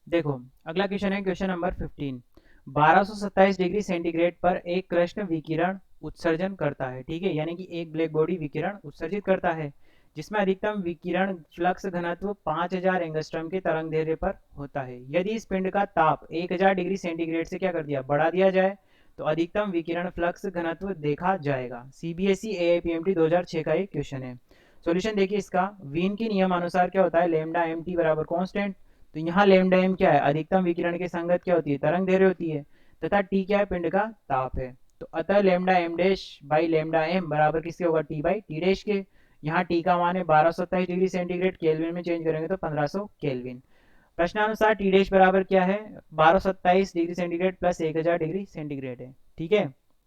देखो अगला क्वेश्चन है क्वेश्चन नंबर 15। 1227 डिग्री सेंटीग्रेड पर एक कृष्ण विकिरण उत्सर्जन करता है, ठीक है, यानी कि एक ब्लैक बॉडी विकिरण उत्सर्जित करता है जिसमें अधिकतम विकिरण फ्लक्स घनत्व 5000 एंगस्ट्रॉम के तरंग दैर्ध्य पर होता है। यदि इस पिंड का ताप 1000 डिग्री सेंटीग्रेड से क्या कर दिया, बढ़ा दिया जाए, तो अधिकतम विकिरण फ्लक्स घनत्व देखा जाएगा। सीबीएसई एआईपीएमटी 2006 का एक क्वेश्चन है। सॉल्यूशन देखिए इसका। वीन के नियमानुसार क्या होता है, लेमडा एम टी बराबर कॉन्स्टेंट। तो यहाँ लेमडा एम क्या है, अधिकतम विकिरण की संगत क्या होती है, तरंग दैर्ध्य होती है, तथा टी क्या है, पिंड का ताप है। तो अतः lambda m dash by lambda m बराबर किसके होगा, टी बाई टी डैश के। यहाँ टी का मान है 1227 डिग्री सेंटीग्रेड, केल्विन में चेंज करेंगे तो 1500 केल्विन। प्रश्नानुसार टी डैश बराबर क्या है, 1227 degree centigrade plus 1000 degree centigrade है, ठीक है।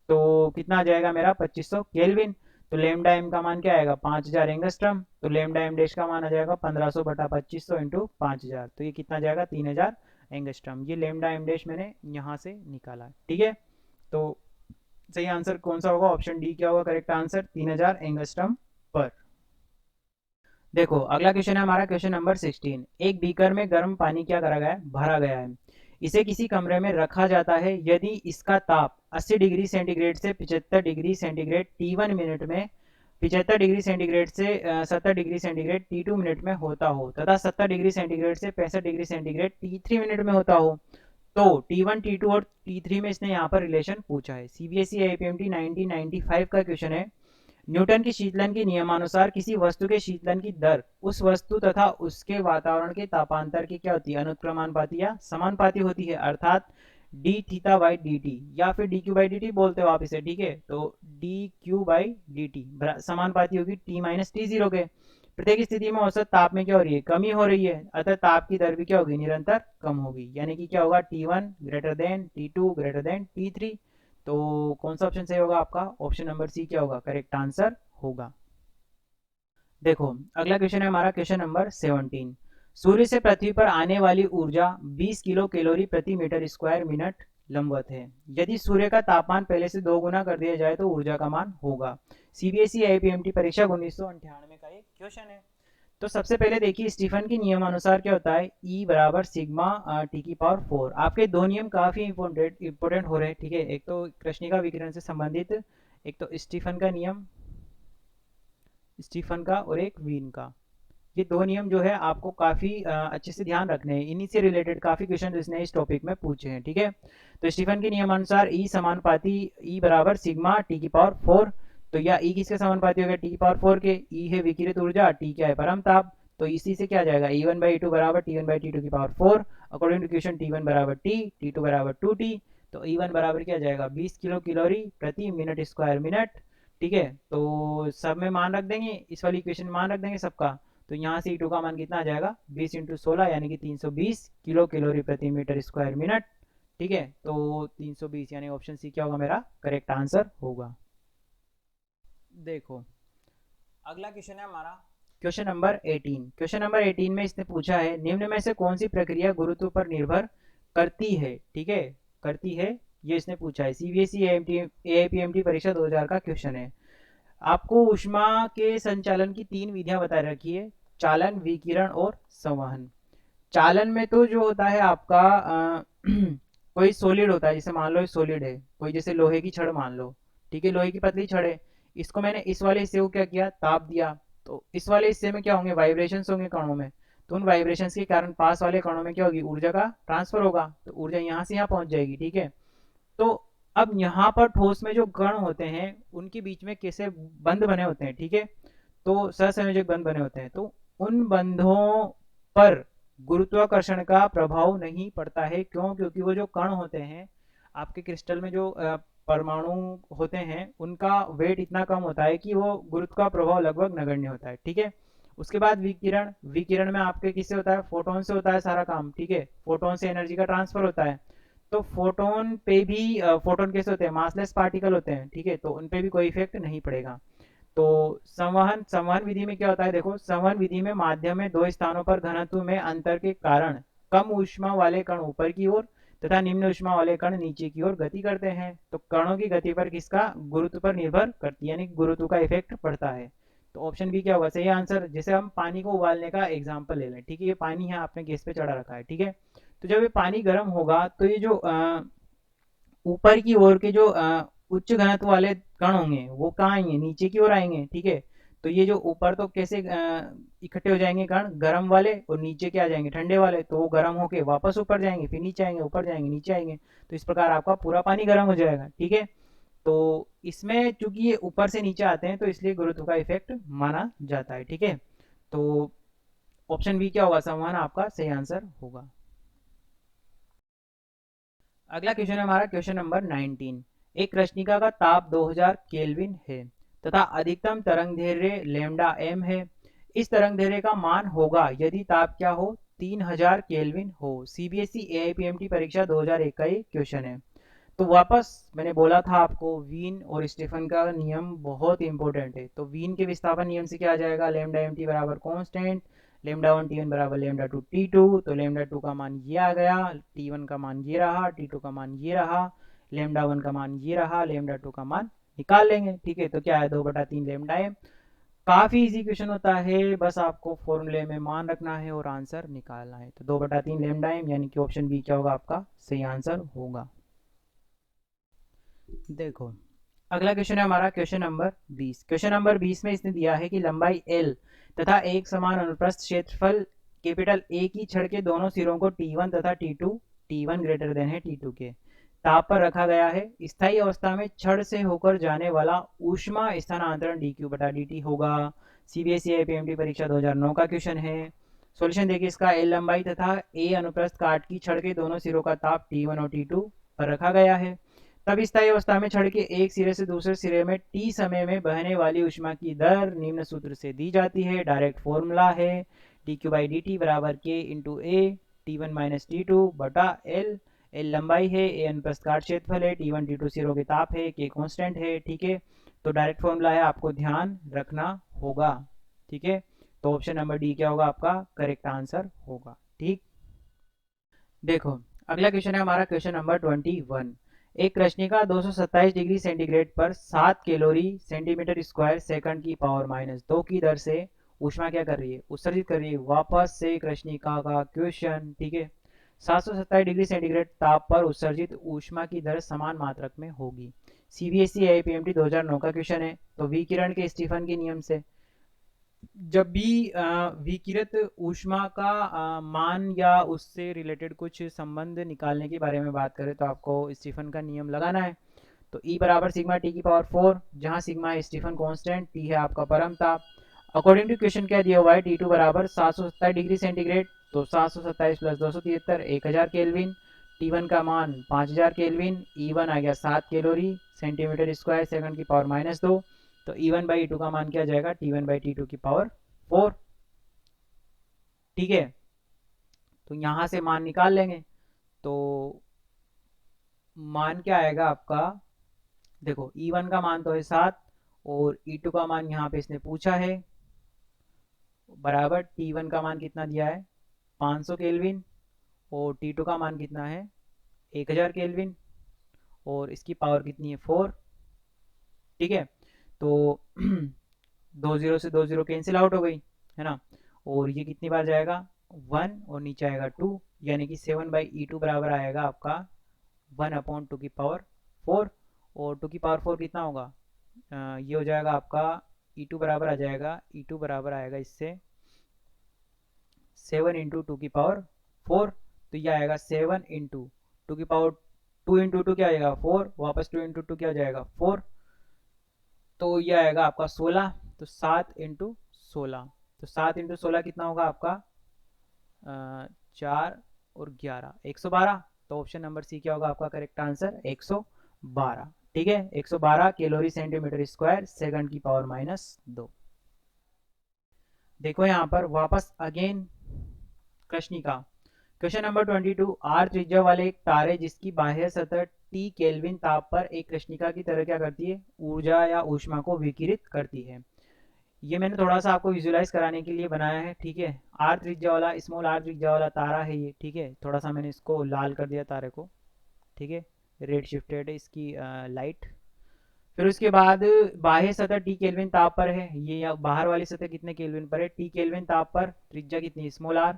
तो कितना आ जाएगा मेरा, 2500 केल्विन। तो लेमडा एम का मान क्या आएगा, 5000 एंगस्ट्रम। तो लेमडा एम डैश का मान आ जाएगा 1500 बटा 2500 इंटू 5000। तो ये कितना जाएगा, 3000 एंगस्ट्रम। ये लेमडा एम डैश मैंने यहाँ से निकाला, ठीक है। तो सही आंसर कौन सा होगा, ऑप्शन डी क्या होगा करेक्ट आंसर, 3000 एंगस्ट्रम पर। देखो अगला क्वेश्चन है हमारा क्वेश्चन नंबर 16। एक बीकर में गर्म पानी क्या करा गया है, भरा गया है। इसे किसी कमरे में रखा जाता है यदि इसका ताप 80 डिग्री सेंटीग्रेड से 75 डिग्री सेंटीग्रेड T1 मिनट में, 75 डिग्री सेंटीग्रेड से 70 डिग्री सेंटीग्रेड T2 मिनट में होता हो, तथा 70 डिग्री सेंटीग्रेड से 65 डिग्री सेंटीग्रेड T3 मिनट में होता हो। तो T1 T2 और T3 में इसने यहाँ पर रिलेशन पूछा है। सीबीएसई आईपीएमटी 1995 का क्वेश्चन है। न्यूटन की शीतलन के नियमानुसार किसी वस्तु के शीतलन की दर उस वस्तु तथा उसके वातावरण के तापांतर की क्या होती है, अनुक्रमानुपाती या समानुपाती होती है, अर्थात D theta by D T, या फिर D Q by D T बोलते हो आप इसे, ठीक है। तो D Q by D T समानुपाती होगी टी माइनस टी जीरो के। प्रत्येक स्थिति में औसत ताप में क्या हो रही है, कमी हो रही है, अतः ताप की दर भी क्या होगी, निरंतर कम होगी, यानी कि क्या होगा, T1 greater than T2 greater than T3। तो कौन सा ऑप्शन सही होगा आपका, ऑप्शन नंबर सी क्या होगा करेक्ट आंसर होगा। देखो अगला क्वेश्चन है हमारा क्वेश्चन नंबर 17। सूर्य से पृथ्वी पर आने वाली ऊर्जा 20 किलो कैलोरी प्रति मीटर स्क्वायर मिनट लंबवत है। यदि सूर्य का तापमान पहले से 2 गुना कर दिया जाए तो ऊर्जा का मान होगा। सीबीएसई आईपीएमटी परीक्षा 1998 का एक क्वेश्चन है। तो सबसे पहले देखिए स्टीफन के नियम अनुसार क्या होता है, E बराबर सिग्मा टी की पावर 4। आपके दो नियम काफी इंपोर्टेंट हो रहे हैं, ठीक है। एक तो कृष्णिका विकिरण से संबंधित, एक तो स्टीफन का नियम, स्टीफन का, और एक वीन का। ये दो नियम जो है आपको काफी अच्छे से ध्यान रखने हैं। इन्हीं से रिलेटेड काफी क्वेश्चन इसने इस टॉपिक में पूछे हैं, ठीक है। तो स्टीफन के नियम अनुसार ई समानुपाती, ई बराबर सिग्मा टी की पावर 4। तो या ई किसके समानुपाती हो गया, टी की पावर 4 के। ई है विकिरित ऊर्जा, टी क्या है, परम ताप। तो इसी से क्या आ जाएगा, E1 बाई टू बराबर T1 बाई T2 की power 4। According to question T1 बराबर T, T2 बराबर 2T। तो E1 बराबर क्या आ जाएगा, 20 किलो कैलोरी प्रति मिनट स्क्वायर मिनट, ठीक है। तो सब में मान रख देंगे, इस वाली इक्वेशन में मान रख देंगे सबका। तो यहाँ से E2 का मान कितना आ जाएगा, 20 इंटू 16 यानी कि 320 किलो कैलोरी प्रति मीटर स्क्वायर मिनट, ठीक है। तो 320 यानी ऑप्शन सी क्या होगा मेरा करेक्ट आंसर होगा। देखो अगला क्वेश्चन है हमारा क्वेश्चन नंबर 18। क्वेश्चन नंबर 18 में इसने पूछा है निम्न में से कौन सी प्रक्रिया गुरुत्व पर निर्भर करती है, ठीक है, करती है, ये इसने पूछा है। सीबीएसई एआईपीएमटी परीक्षा 2000 का क्वेश्चन है। आपको ऊष्मा के संचालन की 3 विधियां बता रखी है, चालन, विकिरण और संवहन। चालन में तो जो होता है आपका कोई सॉलिड होता है, जैसे मान लो सॉलिड है कोई, जैसे लोहे की छड़ मान लो, ठीक है, लोहे की पतली छड़ है। इसको मैंने इस वाले हिस्से को क्या किया, ताप दिया। तो इस वाले हिस्से में क्या होंगे, वाइब्रेशंस होंगे कणों में। तो उन वाइब्रेशंस के कारण पास वाले कणों में क्या होगी, ऊर्जा का ट्रांसफर होगा। तो ऊर्जा यहाँ से यहाँ पहुंच जाएगी, ठीक है। तो अब यहाँ पर ठोस में जो कण होते हैं उनके बीच में कैसे बंध बने होते हैं, ठीक है। तो सहसंयोजक बंध बने होते हैं। तो उन बंधों पर गुरुत्वाकर्षण का प्रभाव नहीं पड़ता है। क्यों, क्योंकि वो जो कण होते हैं आपके क्रिस्टल में, जो परमाणु होते हैं, उनका वेट इतना कम होता है कि वो गुरुत्व का प्रभाव लगभग नगण्य होता है, ठीक है। उसके बाद विकिरण, विकिरण में आपके किससे होता है, फोटोन से होता है सारा काम, ठीक है। फोटोन से एनर्जी का ट्रांसफर होता है। तो फोटोन पे भी फोटोन कैसे होते हैं, मासलेस पार्टिकल होते हैं, ठीक है। तो उन पे भी कोई इफेक्ट नहीं पड़ेगा। तो संवहन, संवहन विधि में क्या होता है, देखो संवहन विधि में माध्यम में दो स्थानों पर घनत्व में अंतर के कारण कम ऊष्मा वाले कण ऊपर की ओर तथा निम्न ऊष्मा वाले कण नीचे की ओर गति करते हैं। तो कणों की गति पर किसका, गुरुत्व पर निर्भर करती है, यानी गुरुत्व का इफेक्ट पड़ता है। तो ऑप्शन बी क्या होगा सही आंसर। जैसे हम पानी को उबालने का एग्जाम्पल ले लें, ठीक है, ये पानी है आपने गैस पे चढ़ा रखा है, ठीक है। तो जब ये पानी गर्म होगा तो ये जो ऊपर की ओर के जो उच्च घनत्व वाले कण होंगे वो कहाँ आएंगे, नीचे की ओर आएंगे, ठीक है। तो ये जो ऊपर तो कैसे इकट्ठे हो जाएंगे कण, गर्म वाले, और नीचे क्या आ जाएंगे, ठंडे वाले। तो वो गर्म होके वापस ऊपर जाएंगे, फिर नीचे आएंगे, ऊपर जाएंगे, नीचे आएंगे। तो इस प्रकार आपका पूरा पानी गर्म हो जाएगा, ठीक है। तो इसमें चूंकि ये ऊपर से नीचे आते हैं तो इसलिए गुरुत्व का इफेक्ट माना जाता है, ठीक है। तो ऑप्शन बी क्या होगा, संवहन आपका सही आंसर होगा। अगला क्वेश्चन है हमारा क्वेश्चन नंबर 19। एक कृष्णिका का ताप 2000 केल्विन है तथा अधिकतम तरंगदैर्घ्य लैम्डा एम है। इस तरंगदैर्घ्य का मान होगा यदि ताप क्या हो, 3000 केल्विन हो। सीबीएसई एआईपीएमटी परीक्षा 2001 का ये क्वेश्चन है। तो वापस मैंने बोला था आपको, वीन और स्टीफन का नियम बहुत इंपॉर्टेंट है। तो वीन के विस्थापन नियम से क्या आ जाएगा, लेमडा एम टी बराबर constant, lambda one T one बराबर लेमडा टू टी टू। तो लेमडा टू का मान ये आ गया, टी वन का मान ये रहा, टी टू का मान ये रहा, लेमडा वन का मान ये रहा, लेमडा टू का मान निकाल लेंगे, ठीक है। तो क्या है, 2/3 लेमडा एम। काफी इजी क्वेश्चन होता है, बस आपको फॉर्मूले में मान रखना है और आंसर निकालना है। तो 2/3 लेमडा एम, यानी कि ऑप्शन बी क्या होगा आपका सही आंसर होगा। देखो अगला क्वेश्चन है हमारा क्वेश्चन नंबर 20। क्वेश्चन नंबर 20 में इसने दिया है कि लंबाई L तथा एक समान अनुप्रस्थ क्षेत्रफल कैपिटल A की छड़ के दोनों सिरों को T1 तथा T2, T1 ग्रेटर देन है T2 के ताप पर रखा गया है। स्थायी अवस्था में छड़ से होकर जाने वाला ऊष्मा स्थानांतरण dq बटा dt होगा। सीबीएसई आईपीएमटी परीक्षा 2009 का क्वेश्चन है। सॉल्यूशन देखिए इसका, L लंबाई तथा A अनुप्रस्थ काट की छड़ के दोनों सिरों का ताप T1 और T2 पर रखा गया है। तब स्थायी अवस्था में छड़ के एक सिरे से दूसरे सिरे में टी समय में बहने वाली ऊष्मा की दर निम्न सूत्र से दी जाती है। डायरेक्ट फॉर्मूला है dq बाई dt बराबर k इंटू ए T1 माइनस T2 बटा L। L लंबाई है, A अनुप्रस्थ काट क्षेत्रफल है, T1 T2 सिरों के ताप है, k कांस्टेंट है, ठीक है। तो डायरेक्ट फॉर्मूला है, आपको ध्यान रखना होगा, ठीक है। तो ऑप्शन नंबर डी क्या होगा आपका करेक्ट आंसर होगा, ठीक। देखो अगला क्वेश्चन है हमारा क्वेश्चन नंबर 21। एक कृष्णिका 227 डिग्री सेंटीग्रेड पर 7 कैलोरी सेंटीमीटर स्क्वायर सेकंड की पावर -2 की दर से ऊष्मा क्या कर रही है, उत्सर्जित कर रही है। वापस से कृष्णिका का क्वेश्चन, ठीक है। 727 डिग्री सेंटीग्रेड ताप पर उत्सर्जित ऊष्मा की दर समान मात्रक में होगी। सीबीएसई आईपीएमटी 2009 का क्वेश्चन है। तो विकिरण के स्टीफन के नियम से जब भी विकिरित ऊष्मा का मान या उससे रिलेटेड कुछ संबंध निकालने के बारे में बात करें तो आपको स्टीफन का नियम लगाना है। तो E बराबर सिग्मा टी की पावर 4, जहां सिग्मा है स्टीफन कांस्टेंट, टी है आपका परम ताप। अकॉर्डिंग टू क्वेश्चन क्या दिया हुआ है, T2 बराबर 727 डिग्री सेंटीग्रेड। तो 727 प्लस 273 1000 केल्विन। T1 का मान 5000 केल्विन। E1 आ गया 7 कैलोरी सेंटीमीटर स्क्वायर सेकंड की पावर -2। तो E1 बाई E2 का मान क्या आ जाएगा, T1 बाई T2 की पावर 4, ठीक है। तो यहां से मान निकाल लेंगे। तो मान क्या आएगा आपका, देखो E1 का मान तो है 7 और E2 का मान यहाँ पे इसने पूछा है बराबर। T1 का मान कितना दिया है 500 केल्विन और T2 का मान कितना है 1000 केल्विन और इसकी पावर कितनी है 4, ठीक है। तो 20 से 20 कैंसिल आउट हो गई है ना। और ये कितनी बार जाएगा 1 और नीचे आएगा 2, यानी कि 7 बाई E2 बराबर आएगा आपका 1/2 की पावर 4। और 2 की पावर 4 कितना होगा, ये हो जाएगा आपका E2 बराबर आ जाएगा, E2 बराबर आएगा इससे 7 इंटू 2 की पावर 4। तो ये आएगा 7 इंटू 2 की पावर 2 इंटू 2 क्या आएगा 4, वापस 2 इंटू 2 क्या हो जाएगा 4। तो ये आएगा आपका 16। तो 7 इंटू 16, तो 7 इंटू 16 कितना होगा आपका 4 और 11 112। तो ऑप्शन नंबर सी क्या होगा आपका करेक्ट आंसर 112, ठीक है। 112 कैलोरी सेंटीमीटर स्क्वायर सेकंड की पावर -2। देखो यहाँ पर वापस अगेन कृष्णिका क्वेश्चन नंबर 22। आर त्रिज्या वाले एक तारे जिसकी बाह्य सतह टी केल्विन ताप पर एक कृष्णिका की तरह क्या करती है, ऊर्जा या ऊष्मा को विकिरित करती है। ये मैंने थोड़ा सा आपको विजुलाइज कराने के लिए बनाया है, ठीक है। आर त्रिज्या वाला, स्मॉल आर त्रिज्या वाला तारा है ये, ठीक है। थोड़ा सा मैंने इसको लाल कर दिया तारे को, ठीक है। रेड शिफ्टेड है इसकी लाइट। फिर उसके बाद बाह्य सतह टी केल्विन ताप पर है, ये बाहर वाली सतह कितने केल्विन पर है, टी केल्विन ताप पर, त्रिज्या कितनी स्मॉल आर।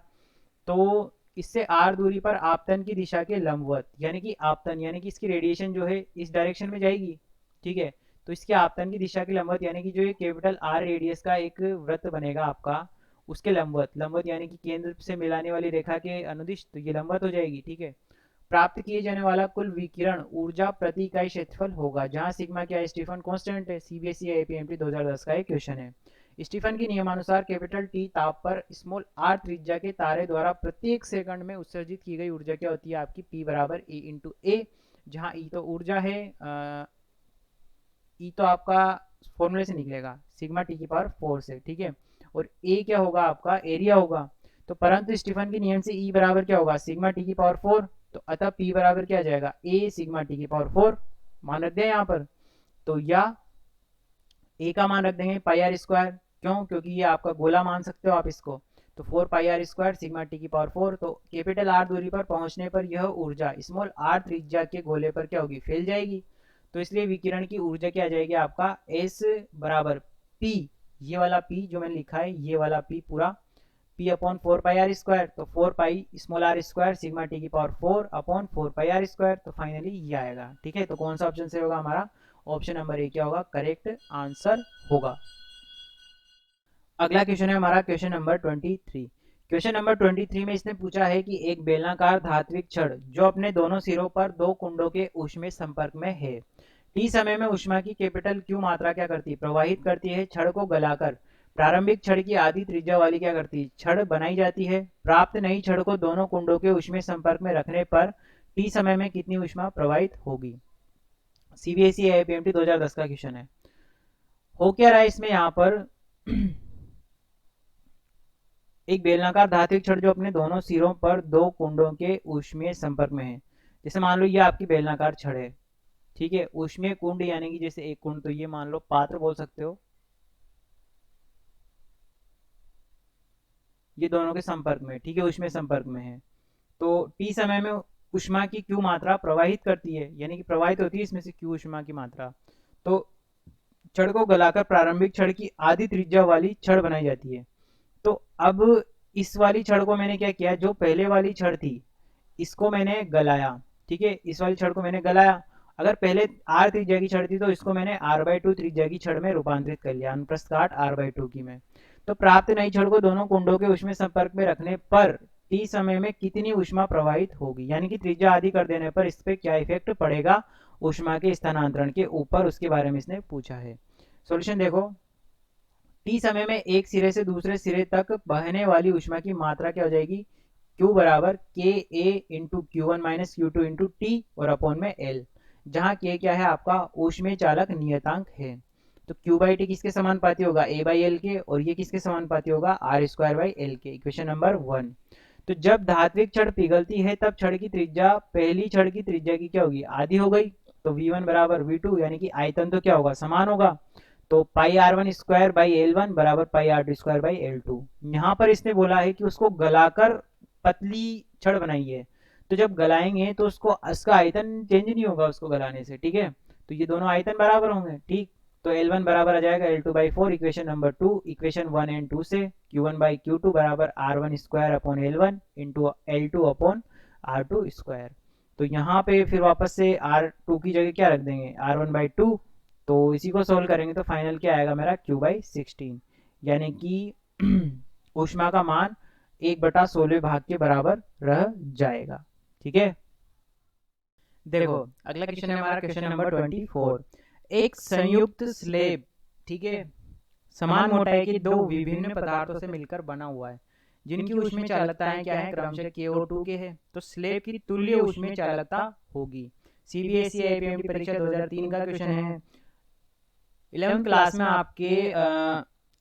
तो इससे r दूरी पर आपतन की दिशा के लंबवत, यानी कि आपतन यानी कि इसकी रेडिएशन जो है इस डायरेक्शन में जाएगी, ठीक है। तो इसके आपतन की दिशा के लंबवत यानी कि जो ये कैपिटल R रेडियस का एक वृत्त बनेगा आपका, उसके लंबवत, लंबवत यानी कि केंद्र से मिलाने वाली रेखा के अनुदिश, तो ये लंबवत हो जाएगी, ठीक है। प्राप्त किए जाने वाला कुल विकिरण ऊर्जा प्रति इकाई क्षेत्रफल होगा, जहां सिग्मा क्या है, स्टीफन कांस्टेंट है। सीबीएसई आईपीएमटी 2010 का एक क्वेश्चन है। स्टीफन के नियमानुसार कैपिटल टी ताप पर स्मॉल आर त्रिज्या के तारे द्वारा प्रत्येक सेकंड में उत्सर्जित की गई ऊर्जा क्या होती है आपकी, पी बराबर ई इंटू ए, जहां ई तो ऊर्जा है, ई तो आपका फॉर्मूले से निकलेगा सिग्मा टी की पावर 4 से, ठीक है। और ए क्या होगा आपका, एरिया होगा। तो परंतु स्टीफन के नियम से ई बराबर क्या होगा, सिग्मा टी की पावर 4, तो अतः पी बराबर क्या आ जाएगा, ए सिग्मा टी की पावर 4 मान रख दिया यहाँ पर। तो या ए का मान रख देंगे पाई आर स्क्वायर, क्यों, क्योंकि ये आपका गोला मान सकते हो आप इसको। तो 4 pi are square sigma T की पावर 4, तो कैपिटल आर दूरी पर पहुंचने पर यह ऊर्जा स्मॉल आर त्रिज्या के गोले पर क्या होगी, फैल जाएगी। तो इसलिए विकिरण की ऊर्जा क्या आ जाएगी आपका, एस बराबर पी, ये वाला पी जो मैंने लिखा है, ये वाला पी पूरा, P upon 4 pi are square, तो 4 pi small R square sigma T की power 4 upon 4 pi are square, तो फाइनली ये आएगा, ठीक है। तो कौन सा ऑप्शन से होगा हमारा, ऑप्शन नंबर ए क्या होगा, करेक्ट आंसर होगा। अगला क्वेश्चन है हमारा क्वेश्चन नंबर 23। क्वेश्चन नंबर 23 में इसने पूछा है कि एक बेलनाकार धात्विक छड़ जो अपने दोनों सिरों पर दो कुंडों के ऊष्मीय संपर्क में है, टी समय में ऊष्मा की कैपिटल क्यू मात्रा क्या करती है, प्रवाहित करती है। छड़ को गलाकर प्रारंभिक छड़ की आधी त्रिज्या वाली क्या करती है, छड़ बनाई जाती है। प्राप्त नई छड़ को दोनों कुंडों के ऊष्मीय संपर्क में रखने पर टी समय में कितनी ऊष्मा प्रवाहित होगी। सीबीएसई आईपीएमटी 2010 का क्वेश्चन है। हो क्या रहा है इसमें यहाँ पर एक बेलनाकार धात्विक छड़ जो अपने दोनों सिरों पर दो कुंडों के ऊष्मीय संपर्क में है। जैसे मान लो ये आपकी बेलनाकार छड़ है, ठीक है। ऊष्मीय कुंड यानी कि जैसे एक कुंड, तो ये मान लो पात्र बोल सकते हो, ये दोनों के संपर्क में, ठीक है, ऊष्मीय संपर्क में है। तो टी समय में ऊष्मा की क्यू मात्रा प्रवाहित करती है, यानी कि प्रवाहित होती है इसमें से क्यू ऊष्मा की मात्रा। तो छड़ को गलाकर प्रारंभिक छड़ की आधी त्रिज्या वाली छड़ बनाई जाती है। तो अब इस वाली छड़ को मैंने क्या किया, जो पहले वाली छड़ थी इसको मैंने गलाया, ठीक है, इस वाली छड़ को मैंने गलाया। अगर पहले आर त्रिज्या की छड़ थी तो इसको मैंने r/2 त्रिज्या की छड़ में रूपांतरित कर लिया, अनुप्रस्थ काट r/2 की में। तो प्राप्त नई छड़ को दोनों कुंडों के ऊष्मीय संपर्क में रखने पर टी समय में कितनी ऊष्मा प्रवाहित होगी, यानी कि त्रिज्या आधी कर देने पर इस पे क्या इफेक्ट पड़ेगा ऊष्मा के स्थानांतरण के ऊपर, उसके बारे में इसने पूछा है। सॉल्यूशन देखो, टी समय में एक सिरे से दूसरे सिरे तक बहने वाली ऊष्मा की मात्रा क्या हो जाएगी, Q बराबर के ए इंटू Q1 माइनस Q2 इंटू टी और अपॉन में L, जहाँ K क्या है आपका ऊष्मीय चालक नियतांक है। तो Q बाई टी किसके समानुपाती होगा, A बाई एल के, और ये किसके समानुपाती होगा, आर स्क्वायर बाई एल के। Equation number 1। तो जब धात्विक छड़ पिघलती है तब छड़ की त्रिज्या पहली छड़ की त्रिज्या की क्या होगी, आधी हो गई। तो V1 बराबर V2, यानी कि आयतन तो क्या होगा, समान होगा। तो पाई R1 स्क्वायर बाई L1 बराबर पाई R2 स्क्वायर बाई L2। यहाँ पर इसने बोला है कि उसको गलाकर पतली छड़ बनाई है, तो जब गलाएंगे तो उसको उसका आयतन चेंज नहीं होगा उसको गलाने से, ठीक है। तो ये दोनों आयतन बराबर होंगे, ठीक। तो L1 बराबर आ जाएगा L2 by 4, equation number 2, equation 1 and 2 से Q1 बाई Q2 बराबर R1 square upon L1 into L2 upon R2 square. तो यहाँ पे फिर वापस से R2 की जगह क्या रख देंगे, R1 बाई 2। तो इसी को सोल्व करेंगे तो फाइनल क्या आएगा मेरा, Q बाई 16, यानी कि ऊष्मा का मान 1/16 भाग के बराबर रह जाएगा, ठीक है। देखो अगला क्वेश्चन है हमारा क्वेश्चन नंबर 24। एक संयुक्त स्लेब, ठीक है, समान मोटाई के दो विभिन्न पदार्थों से मिलकर बना हुआ है, जिनकी ऊष्मीय चालकताएं क्या है, क्रमशः KO2 के है। तो स्लेब की तुल्य ऊष्मीय चालकता होगी। सीबीएसई आईपीएमटी परीक्षा 2003 का क्वेश्चन है। 11th क्लास में आपके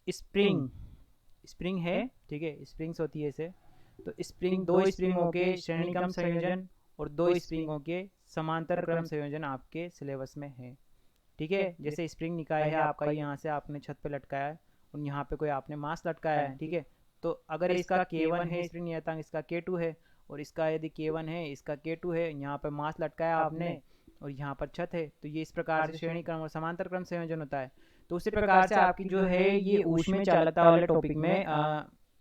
स्प्रिंग है, ठीक है, स्प्रिंग्स होती है इसे। तो स्प्रिंग, दो स्प्रिंगों के श्रेणी क्रम संयोजन और दो स्प्रिंगों के समांतर क्रम संयोजन आपके सिलेबस में है, ठीक है। जैसे स्प्रिंग निकाय है आपका, यहाँ से आपने छत पे लटकाया है और यहाँ पे कोई आपने मास लटकाया है, ठीक है। तो अगर इसका K1 है स्प्रिंग नियतांक, इसका K2 है, और इसका यदि K1 है इसका K2 है, यहाँ पे मास लटकाया आपने और यहाँ पर छत है, तो ये इस प्रकार से श्रेणी क्रम और समांतर क्रम संयोजन होता है। तो उसी प्रकार से आपकी जो है ये ऊष्मीय चालकता वाले टॉपिक में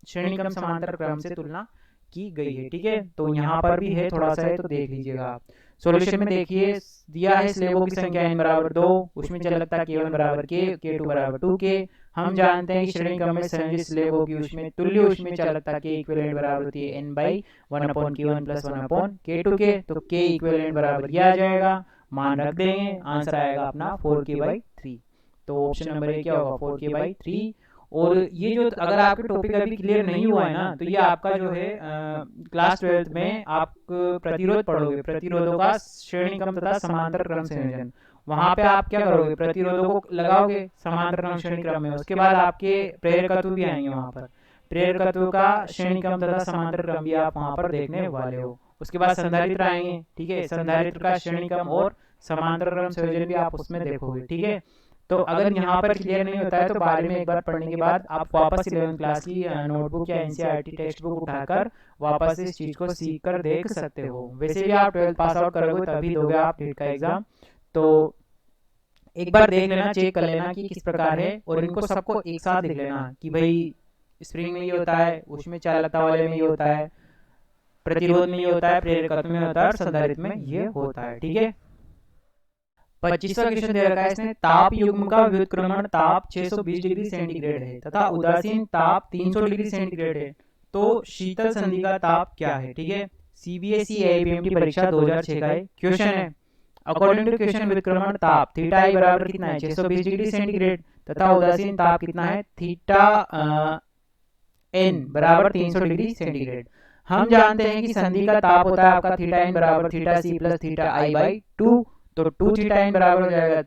श्रेणी क्रम समांतर क्रम से तुलना की गई है। ठीक है, तो यहाँ पर भी है थोड़ा सा है, तो देख लीजिएगा आप। सॉल्यूशन में देखिए दिया है स्लेबों की संख्या n बराबर 2, उसमें चल लगता है k1 बराबर k, k2 बराबर 2k। हम जानते हैं कि श्रेणी क्रम में संयोजित स्लेब होगी उसमें तुल्य उसमें चल लगता है k इक्विवेलेंट बराबर होती है n by 1/k1 plus 1/k2 के, तो k इक्विवेलेंट बराबर ये आ जाएगा, मान रख देंगे, आंसर आएगा अपना 4k/3। तो ऑप्शन नंबर ए क्या होगा 4k/3। और ये जो अगर आपके टॉपिक अभी क्लियर नहीं हुआ है ना, तो ये आपका जो है क्लास 12th में आप प्रतिरोध पढ़ोगे, प्रतिरोधों का श्रेणी क्रम तथा समांतर क्रम संयोजन। वहां पे आप क्या करोगे, प्रतिरोधों को लगाओगे समांतर क्रम श्रेणी क्रम में, उसके बाद आपके प्रेरकत्व भी आएंगे वहां पर, प्रेरकत्व का श्रेणी क्रम तथा समांतर क्रम भी आप वहां पर देखने वाले हो। उसके बाद संधारित्र आएंगे, ठीक है, संधारित्र का श्रेणी क्रम और समांतर क्रम संयोजन भी आप उसमें देखोगे। ठीक है, तो अगर यहाँ पर क्लियर नहीं होता है तो बाद में एक बार पढ़ने के बाद आप वापस 11th क्लास की नोटबुक या एनसीईआरटी टेक्स्ट बुक उठाकर वापस इस चीज को सीख कर देख सकते हो। वैसे भी आप 12th पास आउट करोगे तभी दोगे आप नीट का एग्जाम, तो एक बार देख लेना, चेक कर लेना कि किस प्रकार है, और इनको सबको एक साथ लिख लेना कि भाई स्प्रिंग में ये होता है, उसमें चालकता वाले में ये होता है, प्रतिरोध में ये होता है, प्रेरकत्व में होता है, और संधारित्र में ये होता है। ठीक है, 25वां क्वेश्चन दे रखा है इसने, ताप युग्म का व्युत्क्रमण ताप 620 डिग्री सेंटीग्रेड है तथा उदासीन ताप 300 डिग्री सेंटीग्रेड है, तो शीतल संधि का ताप क्या है। ठीक है, सीबीएसई एआईपीएमटी परीक्षा 2006 का क्वेश्चन है। अकॉर्डिंग टू क्वेश्चन व्युत्क्रमण ताप थीटा आई बराबर कितना है 620 डिग्री सेंटीग्रेड तथा उदासीन ताप कितना है थीटा एन बराबर 300 डिग्री सेंटीग्रेड। हम जानते हैं कि संधि का ताप होता है आपका थीटा एन बराबर theta C plus theta I by 2, तो 2 थीटा एन बराबर हो जाएगा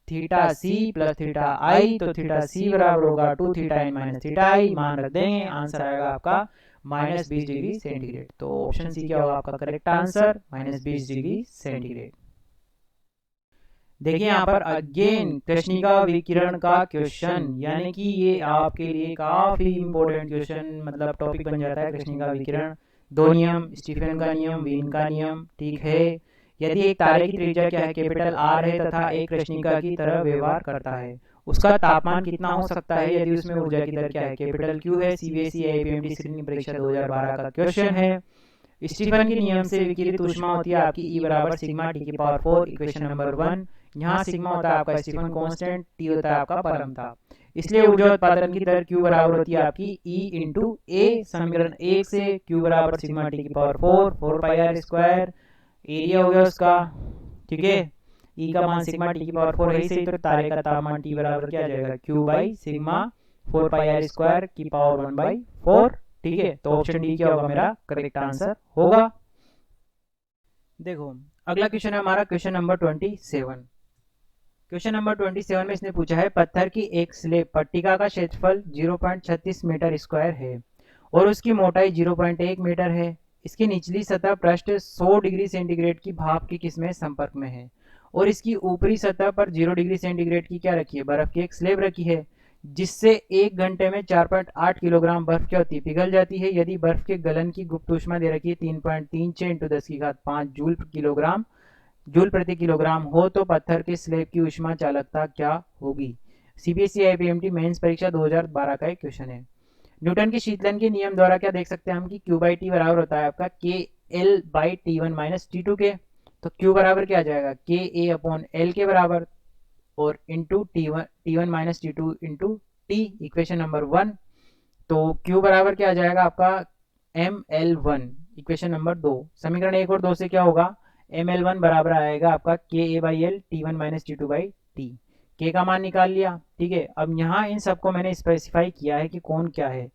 theta C plus theta I, तो थीटा सी बराबर होगा 2 theta n minus theta I, मान रख देंगे, आंसर आएगा आपका -20 डिग्री सेंटीग्रेड। तो ऑप्शन सी क्या होगा आपका करेक्ट आंसर, -20 डिग्री सेंटीग्रेड। देखिए यहाँ पर अगेन कृष्णिका विकिरण का क्वेश्चन, यानी कि ये आपके लिए काफी इंपॉर्टेंट क्वेश्चन मतलब टॉपिक बन जाता है कृष्णिका विकिरण। दो नियम, स्टीफन का नियम, वीन का नियम। ठीक है, यदि एक तारे की त्रिज्या क्या है कैपिटल आर है तथा एक कृष्णिका की तरह व्यवहार करता है, उसका तापमान कितना हो सकता है यदि उसमें ऊर्जा की दर क्या है कैपिटल क्यू है। सीबीएसई आईपीएमटी स्क्रीनिंग परीक्षा 2012 का क्वेश्चन है। स्टीफन के नियम से विकिरित ऊष्मा होती है आपकी ई बराबर सिग्मा टी की पावर 4, इक्वेशन नंबर 1। यहाँ सिग्मा होता है आपका स्टीफन कांस्टेंट, टी होता है आपका परमता, इसलिए ऊर्जा उत्पादन की दर Q बराबर होती है आपकी E इंटू ए। समीकरण 1 से Q बराबर सिग्मा टी की power 4, 4 pi are square, area हो गया उसका। ठीक है, E का मान सिग्मा टी की पावर 4 है, सही, तो तारे का तापमान T बराबर क्या आ जाएगा Q by sigma 4 pi are square की पावर 1/4। ठीक है, तो ऑप्शन डी क्या होगा मेरा करेक्ट आंसर होगा। देखो अगला क्वेश्चन है हमारा क्वेश्चन नंबर 27। क्वेश्चन नंबर 27 में इसने पूछा है पत्थर की एक स्लेब पट्टिका का क्षेत्रफल 0.36 मीटर स्क्वायर है और उसकी मोटाई 0.1 मीटर है। इसकी निचली सतह पृष्ठ 100 डिग्री सेंटीग्रेड की भाप की किस्में संपर्क में है और इसकी ऊपरी सतह पर 0 डिग्री सेंटीग्रेड की क्या रखी है बर्फ की एक स्लेब रखी है, जिससे 1 घंटे में 4.8 किलोग्राम बर्फ क्या होती है पिघल जाती है। यदि बर्फ के गलन की गुप्त ऊष्मा दे रखी है 3.36 × 10⁵ जूल प्रति किलोग्राम हो, तो पत्थर के स्लेब की ऊष्मा चालकता क्या होगी। सीबीएसई आईपीएमटी मेंस परीक्षा 2012 का एक क्वेश्चन है। न्यूटन के शीतलन के नियम द्वारा क्या देख सकते हैं हम कि Q/T बराबर होता है आपका KL/T1 - T2 के, तो Q बराबर क्या आ जाएगा KA/L के बराबर और into T1 - T2 into T, equation number 1। तो Q बराबर क्या आ जाएगा आपका ML1, इक्वेशन नंबर 2। समीकरण 1 और 2 से क्या होगा ML1 बराबर आएगा आपका KA/L T1 - T2/T। K का मान निकाल लिया। ठीक है, अब यहाँ इन सबको मैंने स्पेसिफाई किया है कि कौन क्या है।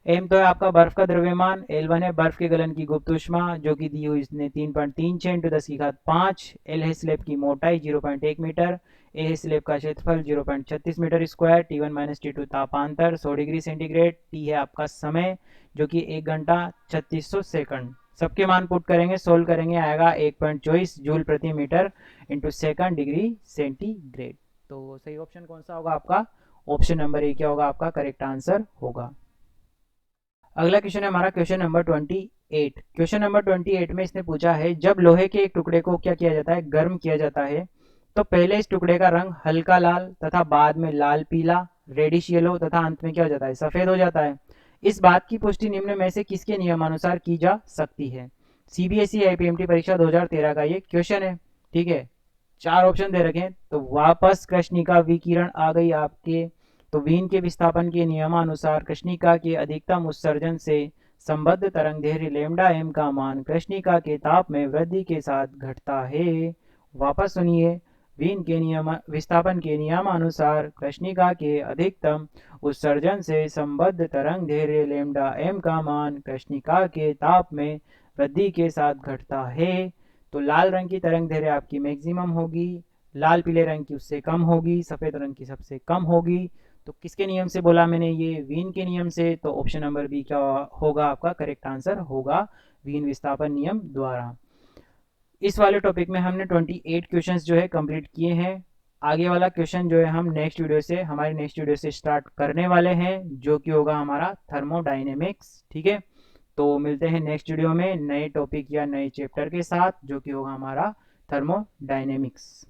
M तो है आपका बर्फ का द्रव्यमान, L1 है बर्फ के गलन की गुप्त ऊष्मा जो कि दी हुई इसने 3.36 × 10⁵ L है स्लेब की मोटाई 0.1 मीटर, A है स्लेब का क्षेत्रफल 0.36 मीटर स्क्वायर, T1 - T2 तापांतर 100 डिग्री सेंटीग्रेड, T है आपका समय जो कि 1 घंटा 3600 सेकंड। सबके मान पुट करेंगे सोल्व करेंगे आएगा 1.24 जूल प्रति metre into second degree centigrade. तो सही ऑप्शन कौन सा होगा आपका ऑप्शन नंबर ए क्या होगा आपका करेक्ट आंसर होगा। अगला क्वेश्चन है हमारा क्वेश्चन नंबर 28। क्वेश्चन नंबर 28 में इसने पूछा है जब लोहे के एक टुकड़े को क्या किया जाता है गर्म किया जाता है तो पहले इस टुकड़े का रंग हल्का लाल तथा बाद में लाल पीला रेडिश येलो तथा अंत में क्या हो जाता है सफेद हो जाता है। इस बात की पुष्टि निम्न में से किसके नियमानुसार की जा सकती है? सीबीएसई आईपीएमटी परीक्षा 2013 का ये क्वेश्चन है, ठीक है। 4 ऑप्शन दे रखे हैं, तो वापस कृष्णिका विकिरण आ गई आपके। तो वीन के विस्थापन के नियमानुसार कृष्णिका के अधिकतम उत्सर्जन से संबद्ध तरंगदैर्घ्य लैम्डा एम का मान कृष्णिका के ताप में वृद्धि के साथ घटता है। वापस सुनिए, वीन के नियम विस्थापन के नियमानुसार कृष्णिका के अधिकतम उत्सर्जन से संबद्ध तरंगदैर्घ्य लैम्डा एम का मान कृष्णिका के ताप में वृद्धि के साथ घटता है। तो लाल रंग की तरंगदैर्घ्य आपकी मैक्सिमम होगी, लाल पीले रंग की उससे कम होगी, सफ़ेद रंग की सबसे कम होगी। तो किसके नियम से बोला मैंने? ये वीन के नियम से। तो ऑप्शन नंबर बी क्या होगा आपका करेक्ट आंसर होगा, वीन विस्थापन नियम द्वारा। इस वाले टॉपिक में हमने 28 क्वेश्चंस जो है कंप्लीट किए हैं। आगे वाला क्वेश्चन जो है हम हमारे नेक्स्ट वीडियो से स्टार्ट करने वाले हैं, जो कि होगा हमारा थर्मोडायनेमिक्स, ठीक है। तो मिलते हैं नेक्स्ट वीडियो में नए टॉपिक या नए चैप्टर के साथ, जो कि होगा हमारा थर्मोडायनेमिक्स।